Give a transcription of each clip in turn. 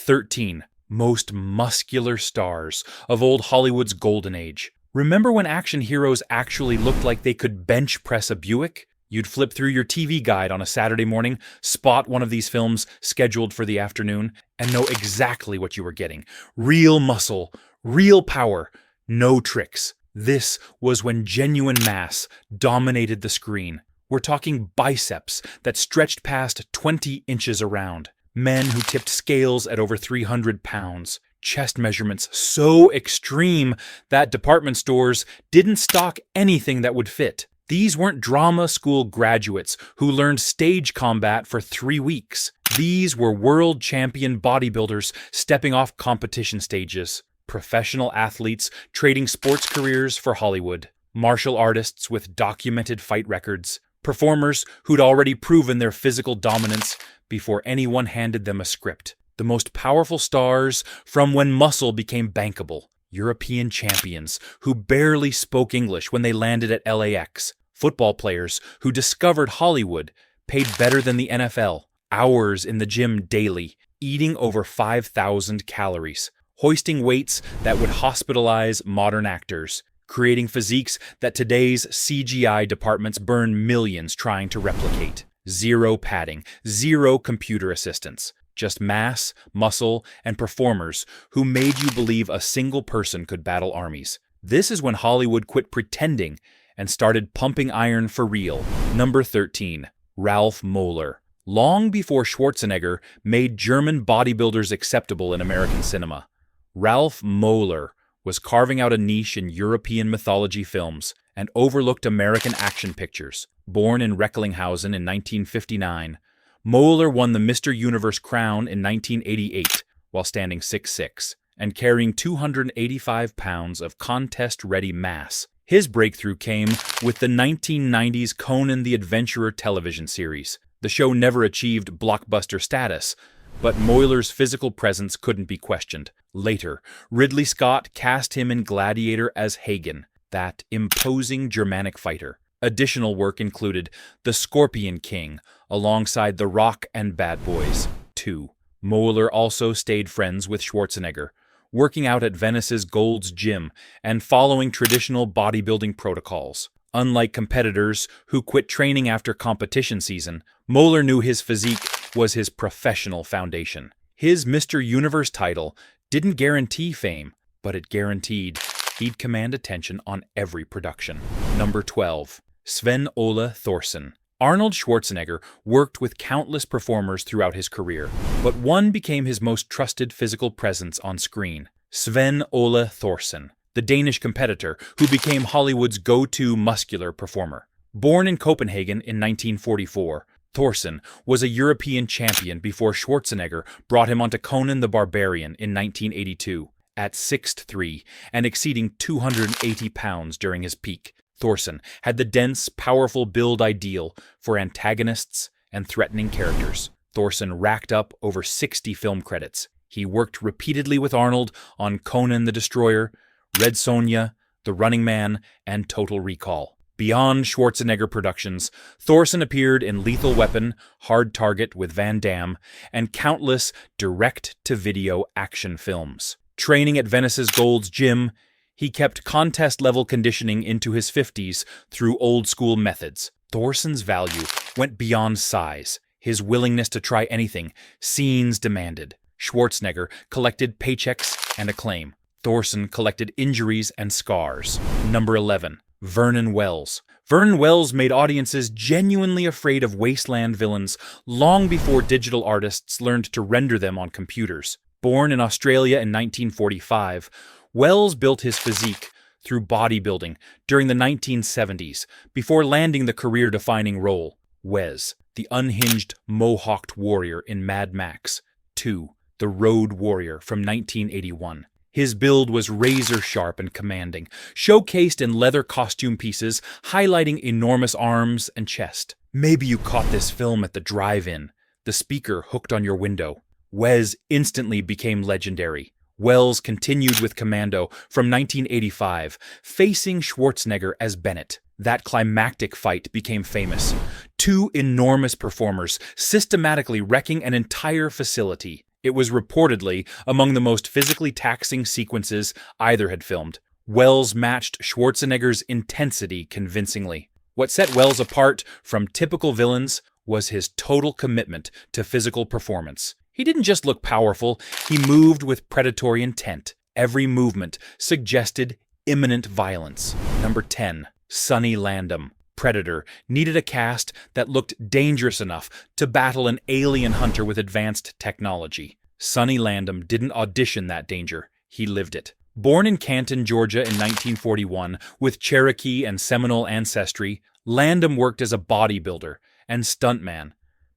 13. Most muscular stars of old Hollywood's golden age. Remember when action heroes actually looked like they could bench press a Buick? You'd flip through your TV guide on a Saturday morning, spot one of these films scheduled for the afternoon, and know exactly what you were getting. Real muscle, real power, no tricks. This was when genuine mass dominated the screen. We're talking biceps that stretched past 20 inches around. Men who tipped scales at over 300 pounds. Chest measurements so extreme that department stores didn't stock anything that would fit. These weren't drama school graduates who learned stage combat for 3 weeks. These were world champion bodybuilders stepping off competition stages. Professional athletes trading sports careers for Hollywood. Martial artists with documented fight records. Performers who'd already proven their physical dominance before anyone handed them a script. The most powerful stars from when muscle became bankable. European champions who barely spoke English when they landed at LAX. Football players who discovered Hollywood, paid better than the NFL. Hours in the gym daily, eating over 5,000 calories. Hoisting weights that would hospitalize modern actors. Creating physiques that today's CGI departments burn millions trying to replicate. Zero padding, zero computer assistance. Just mass, muscle, and performers who made you believe a single person could battle armies. This is when Hollywood quit pretending and started pumping iron for real. Number 13. Ralph Moeller. Long before Schwarzenegger made German bodybuilders acceptable in American cinema, Ralph Moeller was carving out a niche in European mythology films and overlooked American action pictures. Born in Recklinghausen in 1959, Moeller won the Mr. Universe crown in 1988 while standing 6'6" and carrying 285 pounds of contest-ready mass. His breakthrough came with the 1990s Conan the Adventurer television series. The show never achieved blockbuster status, but Moeller's physical presence couldn't be questioned. Later, Ridley Scott cast him in Gladiator as Hagen, that imposing Germanic fighter. Additional work included The Scorpion King, alongside The Rock and Bad Boys 2. Moeller also stayed friends with Schwarzenegger, working out at Venice's Gold's Gym and following traditional bodybuilding protocols. Unlike competitors who quit training after competition season, Moeller knew his physique was his professional foundation. His Mr. Universe title didn't guarantee fame, but it guaranteed he'd command attention on every production. Number 12. Sven-Ole Thorsen. Arnold Schwarzenegger worked with countless performers throughout his career, but one became his most trusted physical presence on screen. Sven-Ole Thorsen, the Danish competitor who became Hollywood's go-to muscular performer. Born in Copenhagen in 1944, Thorsen was a European champion before Schwarzenegger brought him onto Conan the Barbarian in 1982. At 6'3" and exceeding 280 pounds during his peak, Thorsen had the dense, powerful build ideal for antagonists and threatening characters. Thorsen racked up over 60 film credits. He worked repeatedly with Arnold on Conan the Destroyer, Red Sonja, The Running Man, and Total Recall. Beyond Schwarzenegger productions, Thorsen appeared in Lethal Weapon, Hard Target with Van Damme, and countless direct-to-video action films. Training at Venice's Gold's Gym, he kept contest-level conditioning into his 50s through old-school methods. Thorsen's value went beyond size. His willingness to try anything scenes demanded. Schwarzenegger collected paychecks and acclaim. Thorsen collected injuries and scars. Number 11. Vernon Wells. Vernon Wells made audiences genuinely afraid of wasteland villains long before digital artists learned to render them on computers. Born in Australia in 1945, Wells built his physique through bodybuilding during the 1970s before landing the career-defining role, Wes, the unhinged mohawked warrior in Mad Max 2, The Road Warrior from 1981. His build was razor-sharp and commanding, showcased in leather costume pieces highlighting enormous arms and chest. Maybe you caught this film at the drive-in, the speaker hooked on your window. Wes instantly became legendary. Wells continued with Commando from 1985, facing Schwarzenegger as Bennett. That climactic fight became famous. Two enormous performers systematically wrecking an entire facility. It was reportedly among the most physically taxing sequences either had filmed. Wells matched Schwarzenegger's intensity convincingly. What set Wells apart from typical villains was his total commitment to physical performance. He didn't just look powerful, he moved with predatory intent. Every movement suggested imminent violence. Number 10. Sonny Landham. Predator needed a cast that looked dangerous enough to battle an alien hunter with advanced technology. Sonny Landham didn't audition that danger, he lived it. Born in Canton, Georgia in 1941, with Cherokee and Seminole ancestry, Landham worked as a bodybuilder and stuntman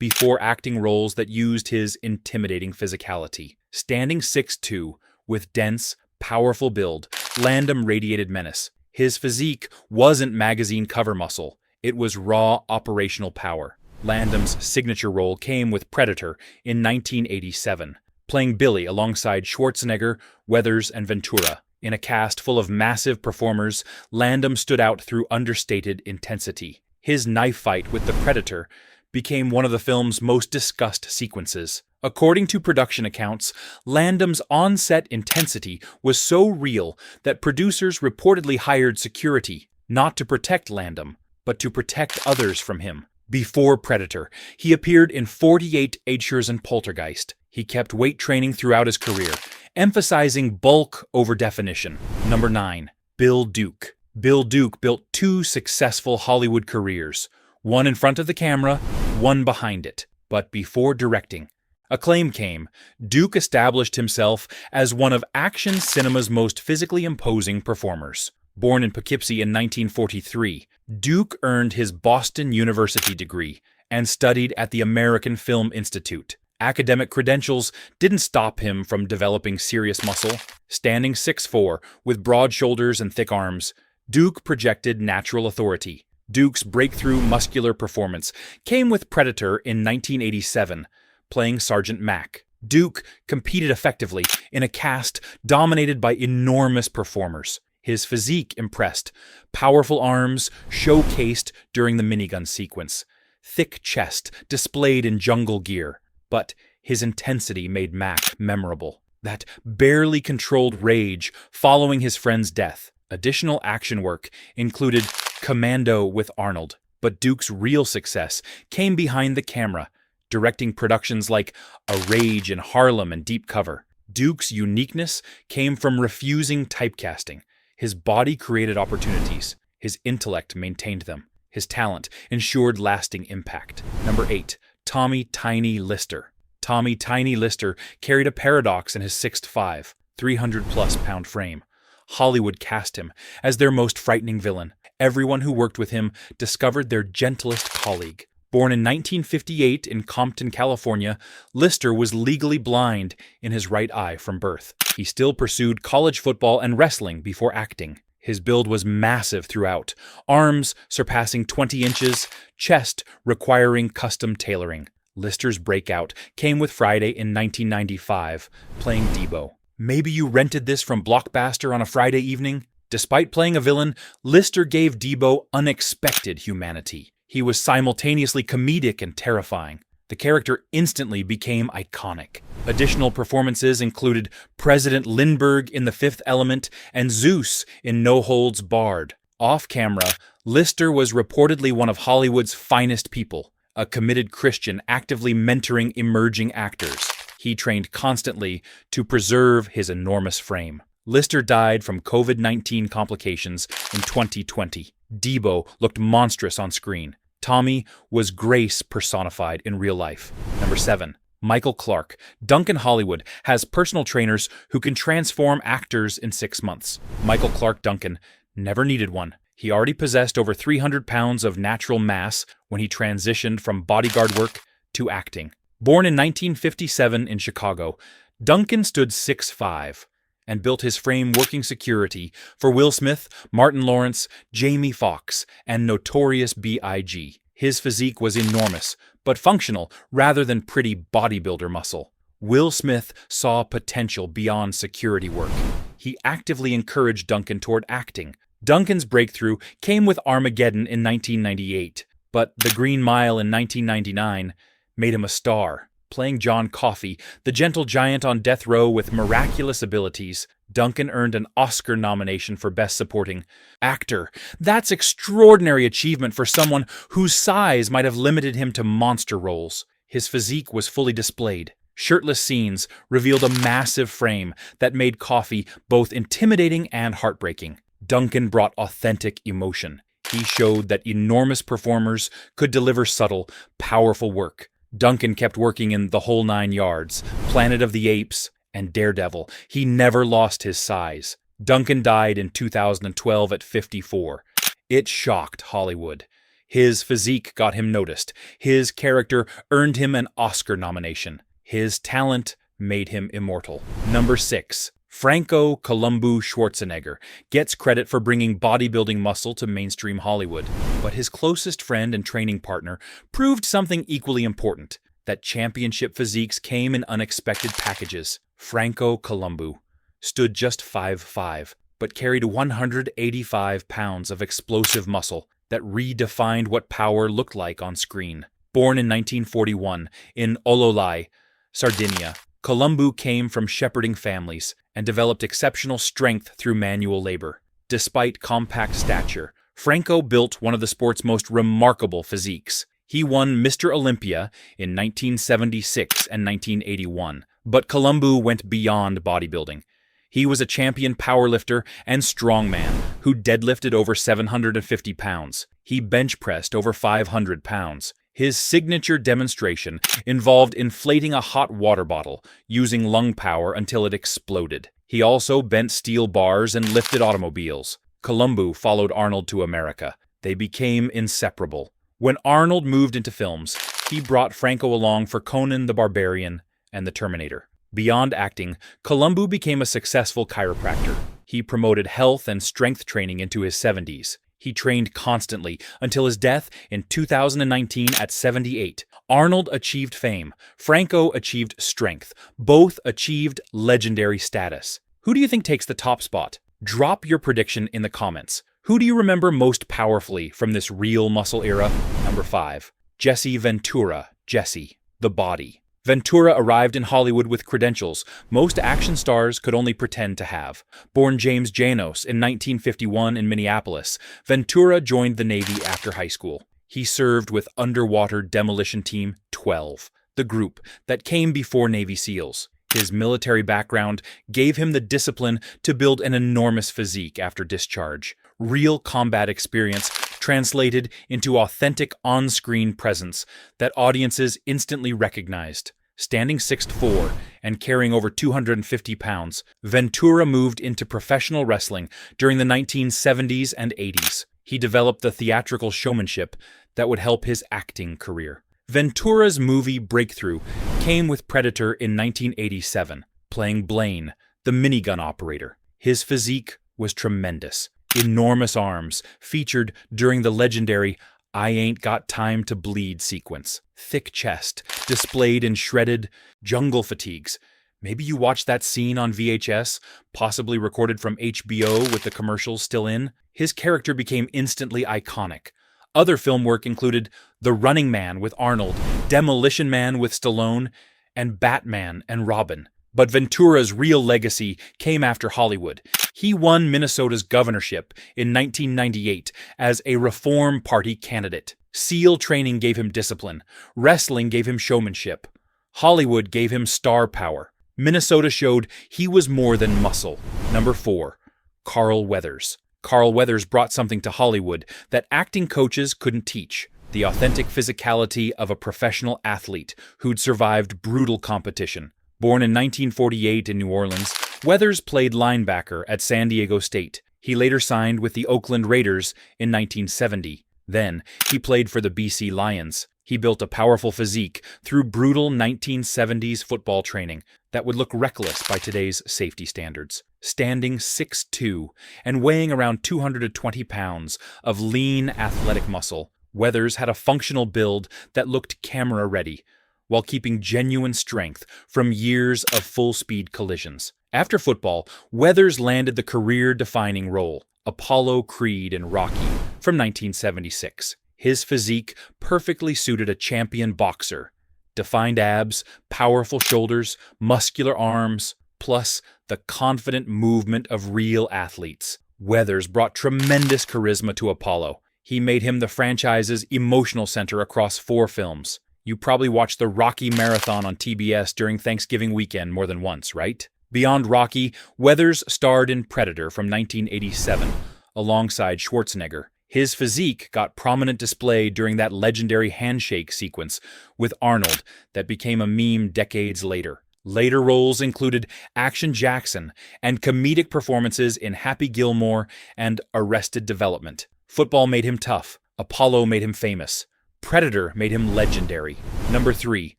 before acting roles that used his intimidating physicality. Standing 6'2", with dense, powerful build, Landham radiated menace. His physique wasn't magazine cover muscle, it was raw operational power. Landham's signature role came with Predator in 1987, playing Billy alongside Schwarzenegger, Weathers, and Ventura. In a cast full of massive performers, Landham stood out through understated intensity. His knife fight with the Predator became one of the film's most discussed sequences. According to production accounts, Landham's on-set intensity was so real that producers reportedly hired security, not to protect Landham, but to protect others from him. Before Predator, he appeared in 48 H's and Poltergeist. He kept weight training throughout his career, emphasizing bulk over definition. Number 9. Bill Duke. Bill Duke built 2 successful Hollywood careers, one in front of the camera, one behind it. But before directing, acclaim came. Duke established himself as one of action cinema's most physically imposing performers. Born in Poughkeepsie in 1943, Duke earned his Boston University degree and studied at the American Film Institute. Academic credentials didn't stop him from developing serious muscle. Standing 6'4", with broad shoulders and thick arms, Duke projected natural authority. Duke's breakthrough muscular performance came with Predator in 1987, playing Sergeant Mack. Duke competed effectively in a cast dominated by enormous performers. His physique impressed, powerful arms showcased during the minigun sequence, thick chest displayed in jungle gear. But his intensity made Mack memorable. That barely controlled rage following his friend's death. Additional action work included Commando with Arnold, but Duke's real success came behind the camera, directing productions like A Rage in Harlem and Deep Cover. Duke's uniqueness came from refusing typecasting. His body created opportunities. His intellect maintained them. His talent ensured lasting impact. Number 8. Tommy Tiny Lister. Tommy Tiny Lister carried a paradox in his 6'5", 300-plus pound frame. Hollywood cast him as their most frightening villain. Everyone who worked with him discovered their gentlest colleague. Born in 1958 in Compton, California, Lister was legally blind in his right eye from birth. He still pursued college football and wrestling before acting. His build was massive throughout, arms surpassing 20 inches, chest requiring custom tailoring. Lister's breakout came with Friday in 1995, playing Debo. Maybe you rented this from Blockbuster on a Friday evening? Despite playing a villain, Lister gave Debo unexpected humanity. He was simultaneously comedic and terrifying. The character instantly became iconic. Additional performances included President Lindbergh in The Fifth Element and Zeus in No Holds Barred. Off-camera, Lister was reportedly one of Hollywood's finest people, a committed Christian actively mentoring emerging actors. He trained constantly to preserve his enormous frame. Lister died from COVID-19 complications in 2020. Debo looked monstrous on screen. Tommy was grace personified in real life. Number 7. Michael Clarke. Duncan Hollywood has personal trainers who can transform actors in 6 months. Michael Clarke Duncan never needed one. He already possessed over 300 pounds of natural mass when he transitioned from bodyguard work to acting. Born in 1957 in Chicago, Duncan stood 6'5", and built his frame working security for Will Smith, Martin Lawrence, Jamie Foxx, and Notorious B.I.G. His physique was enormous, but functional rather than pretty bodybuilder muscle. Will Smith saw potential beyond security work. He actively encouraged Duncan toward acting. Duncan's breakthrough came with Armageddon in 1998, but The Green Mile in 1999 made him a star. Playing John Coffey, the gentle giant on death row with miraculous abilities, Duncan earned an Oscar nomination for Best Supporting Actor. That's extraordinary achievement for someone whose size might have limited him to monster roles. His physique was fully displayed. Shirtless scenes revealed a massive frame that made Coffey both intimidating and heartbreaking. Duncan brought authentic emotion. He showed that enormous performers could deliver subtle, powerful work. Duncan kept working in The Whole Nine Yards, Planet of the Apes, and Daredevil. He never lost his size. Duncan died in 2012 at 54. It shocked Hollywood. His physique got him noticed. His character earned him an Oscar nomination. His talent made him immortal. Number 6. Franco Columbu Schwarzenegger gets credit for bringing bodybuilding muscle to mainstream Hollywood, but his closest friend and training partner proved something equally important, that championship physiques came in unexpected packages. Franco Columbu stood just 5'5", but carried 185 pounds of explosive muscle that redefined what power looked like on screen. Born in 1941 in Ololai, Sardinia, Columbu came from shepherding families and developed exceptional strength through manual labor. Despite compact stature, Franco built one of the sport's most remarkable physiques. He won Mr. Olympia in 1976 and 1981, but Columbu went beyond bodybuilding. He was a champion powerlifter and strongman who deadlifted over 750 pounds. He bench pressed over 500 pounds. His signature demonstration involved inflating a hot water bottle, using lung power until it exploded. He also bent steel bars and lifted automobiles. Columbu followed Arnold to America. They became inseparable. When Arnold moved into films, he brought Franco along for Conan the Barbarian and The Terminator. Beyond acting, Columbu became a successful chiropractor. He promoted health and strength training into his 70s. He trained constantly until his death in 2019 at 78. Arnold achieved fame. Franco achieved strength. Both achieved legendary status. Who do you think takes the top spot? Drop your prediction in the comments. Who do you remember most powerfully from this real muscle era? Number 5. Jesse Ventura, Jesse, the Body. Ventura arrived in Hollywood with credentials most action stars could only pretend to have. Born James Janos in 1951 in Minneapolis, Ventura joined the Navy after high school. He served with Underwater Demolition Team 12, the group that came before Navy SEALs. His military background gave him the discipline to build an enormous physique after discharge. Real combat experience translated into authentic on-screen presence that audiences instantly recognized. Standing 6'4" and carrying over 250 pounds, Ventura moved into professional wrestling during the 1970s and 80s. He developed the theatrical showmanship that would help his acting career. Ventura's movie breakthrough came with Predator in 1987, playing Blaine, the minigun operator. His physique was tremendous. Enormous arms featured during the legendary I Ain't Got Time to Bleed sequence. Thick chest displayed in shredded jungle fatigues. Maybe you watched that scene on VHS, possibly recorded from HBO with the commercials still in. His character became instantly iconic. Other film work included The Running Man with Arnold, Demolition Man with Stallone, and Batman and Robin. But Ventura's real legacy came after Hollywood. He won Minnesota's governorship in 1998 as a Reform Party candidate. SEAL training gave him discipline. Wrestling gave him showmanship. Hollywood gave him star power. Minnesota showed he was more than muscle. Number 4. Carl Weathers. Carl Weathers brought something to Hollywood that acting coaches couldn't teach. The authentic physicality of a professional athlete who'd survived brutal competition. Born in 1948 in New Orleans, Weathers played linebacker at San Diego State. He later signed with the Oakland Raiders in 1970. Then, he played for the BC Lions. He built a powerful physique through brutal 1970s football training that would look reckless by today's safety standards. Standing 6'2" and weighing around 220 pounds of lean, athletic muscle, Weathers had a functional build that looked camera-ready, while keeping genuine strength from years of full-speed collisions. After football, Weathers landed the career-defining role, Apollo Creed in Rocky, from 1976. His physique perfectly suited a champion boxer. Defined abs, powerful shoulders, muscular arms, plus the confident movement of real athletes. Weathers brought tremendous charisma to Apollo. He made him the franchise's emotional center across 4 films. You probably watched the Rocky Marathon on TBS during Thanksgiving weekend more than once, right? Beyond Rocky, Weathers starred in Predator from 1987, alongside Schwarzenegger. His physique got prominent display during that legendary handshake sequence with Arnold that became a meme decades later. Later roles included Action Jackson and comedic performances in Happy Gilmore and Arrested Development. Football made him tough. Apollo made him famous. Predator made him legendary. Number 3,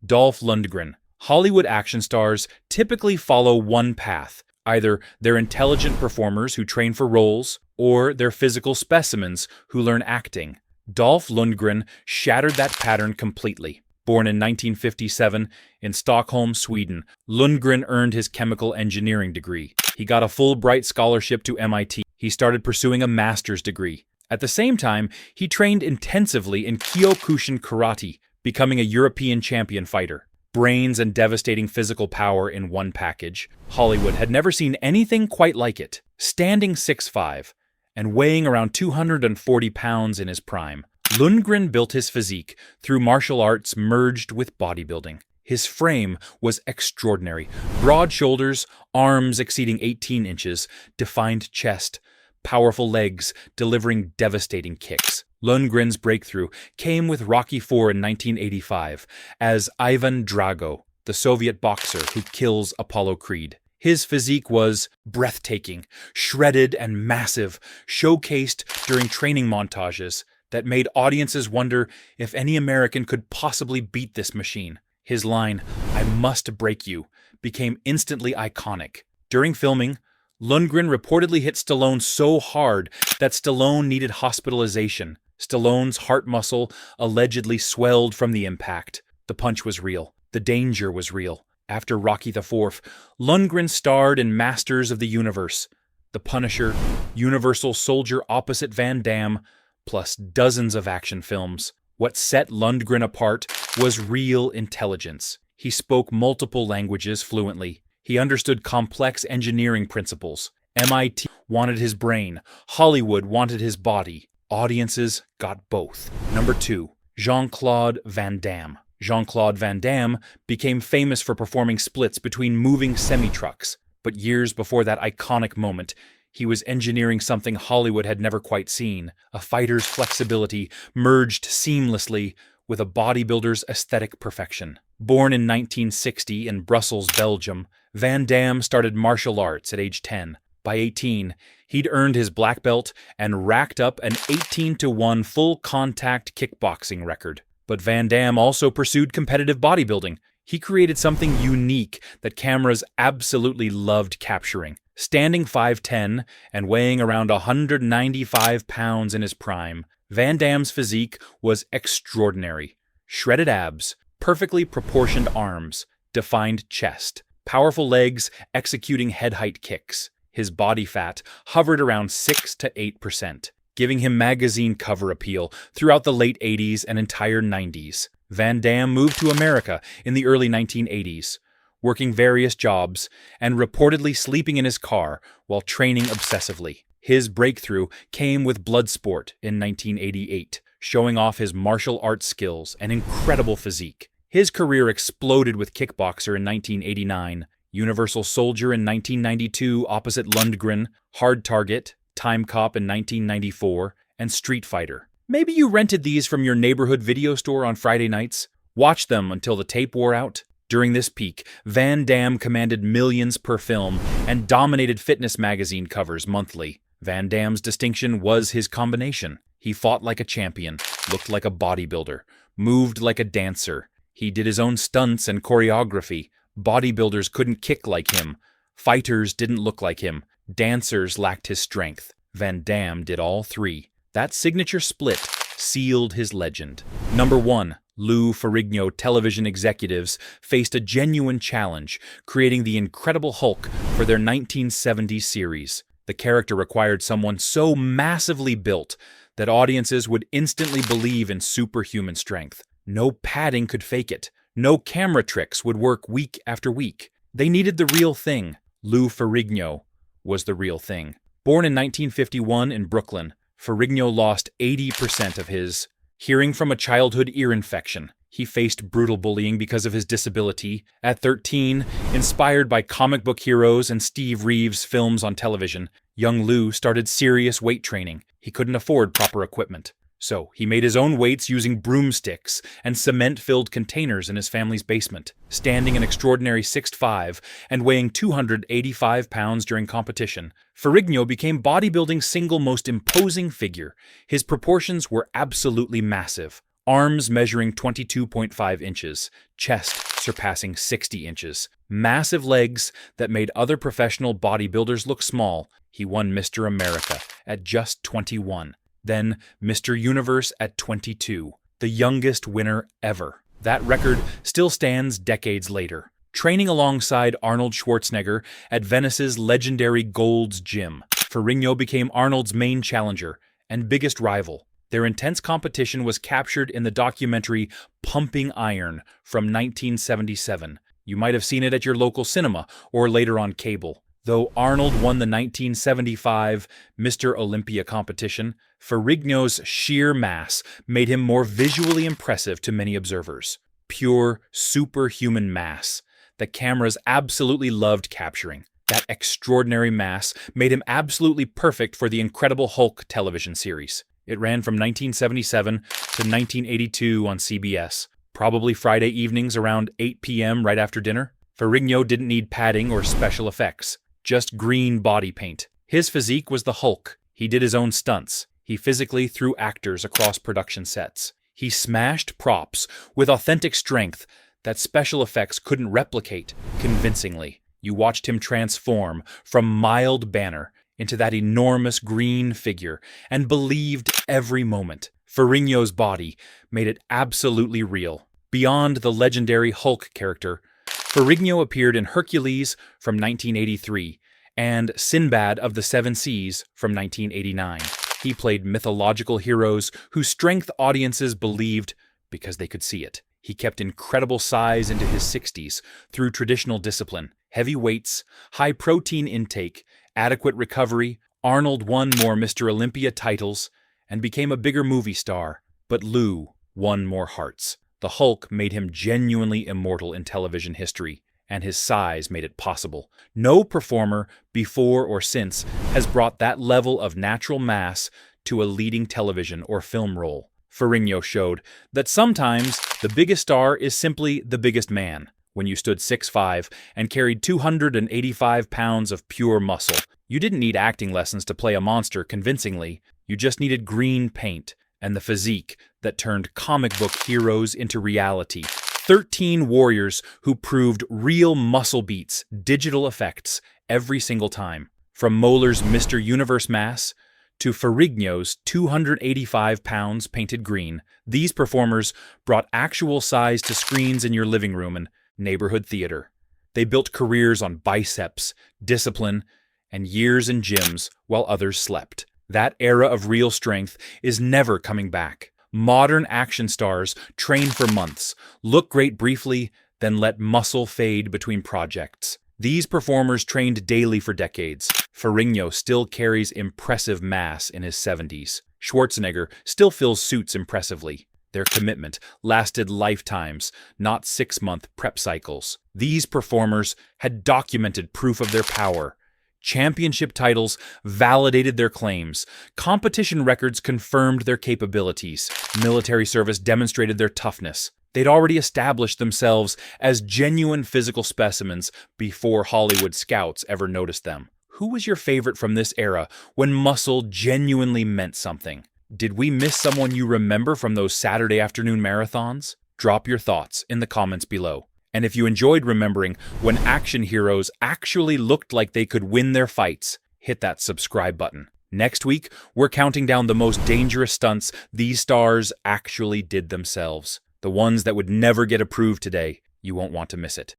Dolph Lundgren. Hollywood action stars typically follow one path. Either they're intelligent performers who train for roles, or they're physical specimens who learn acting. Dolph Lundgren shattered that pattern completely. Born in 1957 in Stockholm, Sweden, Lundgren earned his chemical engineering degree. He got a Fulbright scholarship to MIT. He started pursuing a master's degree. At the same time, he trained intensively in Kyokushin karate, becoming a European champion fighter. Brains and devastating physical power in one package, Hollywood had never seen anything quite like it. Standing 6'5", and weighing around 240 pounds in his prime, Lundgren built his physique through martial arts merged with bodybuilding. His frame was extraordinary. Broad shoulders, arms exceeding 18 inches, defined chest, powerful legs delivering devastating kicks. Lundgren's breakthrough came with Rocky IV in 1985 as Ivan Drago, the Soviet boxer who kills Apollo Creed. His physique was breathtaking, shredded and massive, showcased during training montages that made audiences wonder if any American could possibly beat this machine. His line, "I must break you," became instantly iconic. During filming, Lundgren reportedly hit Stallone so hard that Stallone needed hospitalization. Stallone's heart muscle allegedly swelled from the impact. The punch was real. The danger was real. After Rocky IV, Lundgren starred in Masters of the Universe, The Punisher, Universal Soldier opposite Van Damme, plus dozens of action films. What set Lundgren apart was real intelligence. He spoke multiple languages fluently. He understood complex engineering principles. MIT wanted his brain. Hollywood wanted his body. Audiences got both. Number 2, Jean-Claude Van Damme. Jean-Claude Van Damme became famous for performing splits between moving semi-trucks. But years before that iconic moment, he was engineering something Hollywood had never quite seen. A fighter's flexibility merged seamlessly with a bodybuilder's aesthetic perfection. Born in 1960 in Brussels, Belgium, Van Damme started martial arts at age 10. By 18, he'd earned his black belt and racked up an 18-1 full-contact kickboxing record. But Van Damme also pursued competitive bodybuilding. He created something unique that cameras absolutely loved capturing. Standing 5'10" and weighing around 195 pounds in his prime, Van Damme's physique was extraordinary. Shredded abs, perfectly proportioned arms, defined chest, powerful legs executing head-height kicks. His body fat hovered around 6 to 8%, giving him magazine cover appeal throughout the late 80s and entire 90s. Van Damme moved to America in the early 1980s, working various jobs and reportedly sleeping in his car while training obsessively. His breakthrough came with Bloodsport in 1988, showing off his martial arts skills and incredible physique. His career exploded with Kickboxer in 1989, Universal Soldier in 1992 opposite Lundgren, Hard Target, Time Cop in 1994, and Street Fighter. Maybe you rented these from your neighborhood video store on Friday nights, watched them until the tape wore out. During this peak, Van Damme commanded millions per film and dominated fitness magazine covers monthly. Van Damme's distinction was his combination. He fought like a champion, looked like a bodybuilder, moved like a dancer. He did his own stunts and choreography. Bodybuilders couldn't kick like him. Fighters didn't look like him. Dancers lacked his strength. Van Damme did all three. That signature split sealed his legend. Number 1. Lou Ferrigno television executives faced a genuine challenge, creating the Incredible Hulk for their 1970s series. The character required someone so massively built that audiences would instantly believe in superhuman strength. No padding could fake it. No camera tricks would work week after week. They needed the real thing. Lou Ferrigno was the real thing. Born in 1951 in Brooklyn, Ferrigno lost 80% of his hearing from a childhood ear infection. He faced brutal bullying because of his disability. At 13, inspired by comic book heroes and Steve Reeves films on television, young Lou started serious weight training. He couldn't afford proper equipment. So he made his own weights using broomsticks and cement-filled containers in his family's basement. Standing an extraordinary 6'5" and weighing 285 pounds during competition, Ferrigno became bodybuilding's single most imposing figure. His proportions were absolutely massive. Arms measuring 22.5 inches, chest surpassing 60 inches, massive legs that made other professional bodybuilders look small. He won Mr. America at just 21. Then Mr. Universe at 22, the youngest winner ever. That record still stands decades later. Training alongside Arnold Schwarzenegger at Venice's legendary Gold's Gym, Ferrigno became Arnold's main challenger and biggest rival. Their intense competition was captured in the documentary Pumping Iron from 1977. You might have seen it at your local cinema or later on cable. Though Arnold won the 1975 Mr. Olympia competition, Ferrigno's sheer mass made him more visually impressive to many observers. Pure, superhuman mass that cameras absolutely loved capturing. That extraordinary mass made him absolutely perfect for the Incredible Hulk television series. It ran from 1977 to 1982 on CBS, probably Friday evenings around 8 p.m. right after dinner. Ferrigno didn't need padding or special effects. Just green body paint. His physique was the Hulk. He did his own stunts. He physically threw actors across production sets. He smashed props with authentic strength that special effects couldn't replicate convincingly. You watched him transform from mild Banner into that enormous green figure and believed every moment. Ferrigno's body made it absolutely real. Beyond the legendary Hulk character, Ferrigno appeared in Hercules from 1983 and Sinbad of the Seven Seas from 1989. He played mythological heroes whose strength audiences believed because they could see it. He kept incredible size into his 60s through traditional discipline, heavy weights, high protein intake, adequate recovery. Arnold won more Mr. Olympia titles and became a bigger movie star, but Lou won more hearts. The Hulk made him genuinely immortal in television history, and his size made it possible. No performer, before or since, has brought that level of natural mass to a leading television or film role. Ferrigno showed that sometimes the biggest star is simply the biggest man. When you stood 6'5" and carried 285 pounds of pure muscle, you didn't need acting lessons to play a monster convincingly. You just needed green paint and the physique that turned comic book heroes into reality. 13 warriors who proved real muscle beats, digital effects, every single time. From Moeller's Mr. Universe mass to Ferrigno's 285 pounds painted green, these performers brought actual size to screens in your living room and neighborhood theater. They built careers on biceps, discipline, and years in gyms while others slept. That era of real strength is never coming back. Modern action stars train for months, look great briefly, then let muscle fade between projects. These performers trained daily for decades. Ferrigno still carries impressive mass in his 70s. Schwarzenegger still fills suits impressively. Their commitment lasted lifetimes, not 6-month prep cycles. These performers had documented proof of their power. Championship titles validated their claims. Competition records confirmed their capabilities. Military service demonstrated their toughness. They'd already established themselves as genuine physical specimens before Hollywood scouts ever noticed them. Who was your favorite from this era when muscle genuinely meant something? Did we miss someone you remember from those Saturday afternoon marathons? Drop your thoughts in the comments below. And if you enjoyed remembering when action heroes actually looked like they could win their fights, hit that subscribe button. Next week, we're counting down the most dangerous stunts these stars actually did themselves. The ones that would never get approved today. You won't want to miss it.